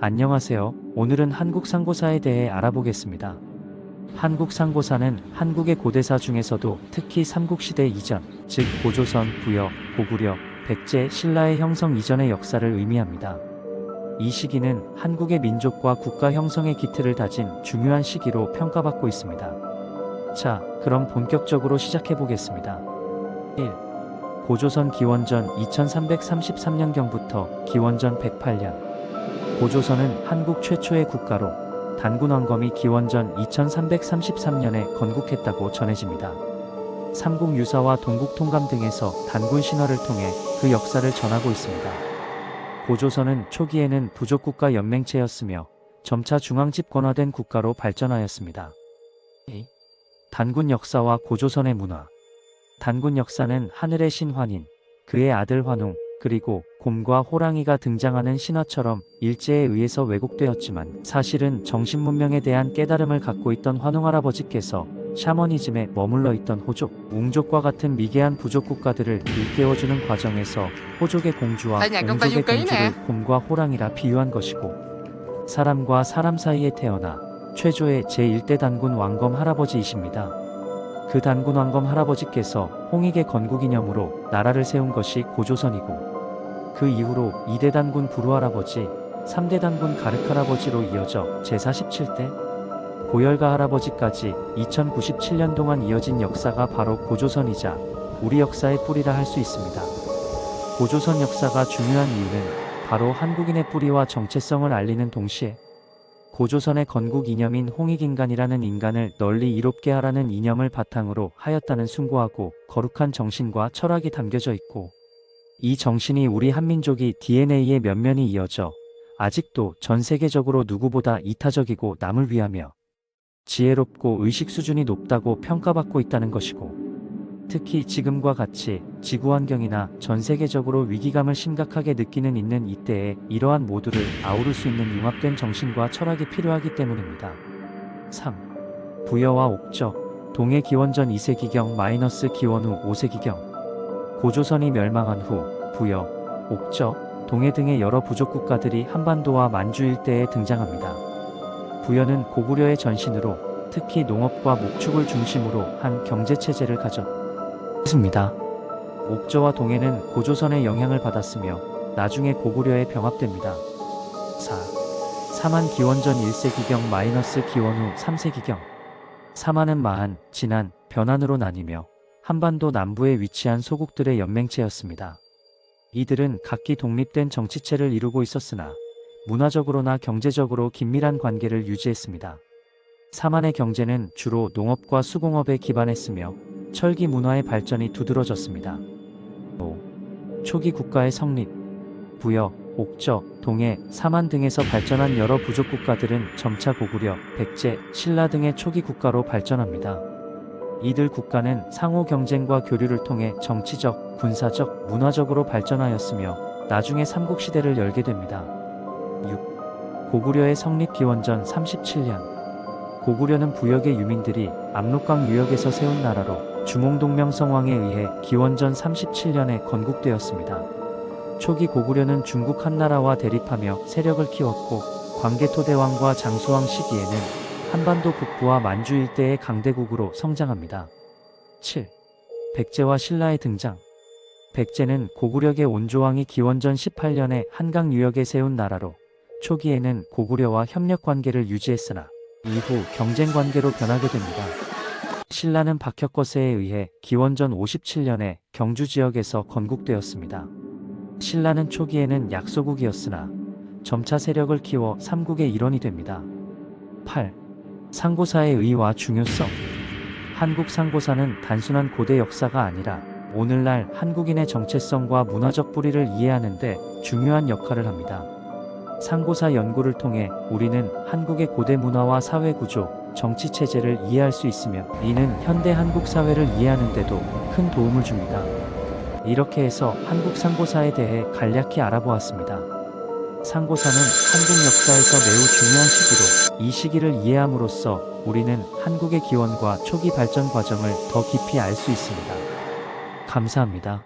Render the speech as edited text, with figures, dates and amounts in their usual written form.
안녕하세요. 오늘은 한국 상고사에 대해 알아보겠습니다. 한국 상고사는 한국의 고대사 중에서도 특히 삼국시대 이전, 즉 고조선, 부여, 고구려, 백제, 신라의 형성 이전의 역사를 의미합니다. 이 시기는 한국의 민족과 국가 형성의 기틀을 다진 중요한 시기로 평가받고 있습니다. 자, 그럼 본격적으로 시작해보겠습니다. 1. 고조선 기원전 2333년경부터 기원전 108년. 고조선은 한국 최초의 국가로 단군 왕검이 기원전 2333년에 건국했다고 전해집니다. 삼국유사와 동국통감 등에서 단군 신화를 통해 그 역사를 전하고 있습니다. 고조선은 초기에는 부족국가 연맹체였으며 점차 중앙집권화된 국가로 발전하였습니다. 2. 단군 역사와 고조선의 문화. 단군 역사는 하늘의 신 환인, 그의 아들 환웅, 그리고 곰과 호랑이가 등장하는 신화처럼 일제에 의해서 왜곡되었지만 사실은 정신문명에 대한 깨달음을 갖고 있던 환웅 할아버지께서 샤머니즘에 머물러 있던 호족, 웅족과 같은 미개한 부족 국가들을 일깨워주는 과정에서 호족의 공주와 웅족의 공주를 곰과 호랑이라 비유한 것이고, 사람과 사람 사이에 태어나 최초의 제1대 단군 왕검 할아버지이십니다. 그 단군 왕검 할아버지께서 홍익의 건국이념으로 나라를 세운 것이 고조선이고, 그 이후로 2대 단군 부루할아버지, 3대 단군 가륵할아버지로 이어져 제47대 고열가 할아버지까지 2097년 동안 이어진 역사가 바로 고조선이자 우리 역사의 뿌리라 할 수 있습니다. 고조선 역사가 중요한 이유는 바로 한국인의 뿌리와 정체성을 알리는 동시에 고조선의 건국 이념인 홍익인간이라는 인간을 널리 이롭게 하라는 이념을 바탕으로 하였다는 숭고하고 거룩한 정신과 철학이 담겨져 있고, 이 정신이 우리 한민족이 DNA의 면면이 이어져 아직도 전 세계적으로 누구보다 이타적이고 남을 위하며 지혜롭고 의식 수준이 높다고 평가받고 있다는 것이고, 특히 지금과 같이 지구환경이나 전 세계적으로 위기감을 심각하게 느끼는 있는 이때에 이러한 모두를 아우를 수 있는 융합된 정신과 철학이 필요하기 때문입니다. 3. 부여와 옥저. 동해 기원전 2세기경 - 기원 후 5세기경. 고조선이 멸망한 후 부여, 옥저, 동해 등의 여러 부족 국가들이 한반도와 만주 일대에 등장합니다. 부여는 고구려의 전신으로 특히 농업과 목축을 중심으로 한 경제체제를 가졌습니다. 옥저와 동해는 고조선의 영향을 받았으며 나중에 고구려에 병합됩니다. 4. 사만 기원전 1세기경 - 기원 후 3세기경. 사만은 마한, 진한, 변한으로 나뉘며 한반도 남부에 위치한 소국들의 연맹체였습니다. 이들은 각기 독립된 정치체를 이루고 있었으나 문화적으로나 경제적으로 긴밀한 관계를 유지했습니다. 사만의 경제는 주로 농업과 수공업에 기반했으며 철기 문화의 발전이 두드러졌습니다. 5. 초기 국가의 성립. 부여, 옥저, 동해, 사만 등에서 발전한 여러 부족 국가들은 점차 고구려, 백제, 신라 등의 초기 국가로 발전합니다. 이들 국가는 상호 경쟁과 교류를 통해 정치적, 군사적, 문화적으로 발전하였으며 나중에 삼국시대를 열게 됩니다. 6. 고구려의 성립 기원전 37년. 고구려는 부역의 유민들이 압록강 유역에서 세운 나라로 주몽동명성왕에 의해 기원전 37년에 건국되었습니다. 초기 고구려는 중국 한나라와 대립하며 세력을 키웠고, 광개토대왕과 장수왕 시기에는 한반도 북부와 만주 일대의 강대국으로 성장합니다. 7. 백제와 신라의 등장. 백제는 고구려의 온조왕이 기원전 18년에 한강 유역에 세운 나라로 초기에는 고구려와 협력관계를 유지했으나 이후 경쟁관계로 변하게 됩니다. 신라는 박혁거세에 의해 기원전 57년에 경주 지역에서 건국되었습니다. 신라는 초기에는 약소국이었으나 점차 세력을 키워 삼국의 일원이 됩니다. 8. 상고사의 의의와 중요성. 한국 상고사는 단순한 고대 역사가 아니라 오늘날 한국인의 정체성과 문화적 뿌리를 이해하는 데 중요한 역할을 합니다. 상고사 연구를 통해 우리는 한국의 고대 문화와 사회 구조, 정치 체제를 이해할 수 있으며 이는 현대 한국 사회를 이해하는 데도 큰 도움을 줍니다. 이렇게 해서 한국 상고사에 대해 간략히 알아보았습니다. 상고사는 한국 역사에서 매우 중요한 시기로, 이 시기를 이해함으로써 우리는 한국의 기원과 초기 발전 과정을 더 깊이 알 수 있습니다. 감사합니다.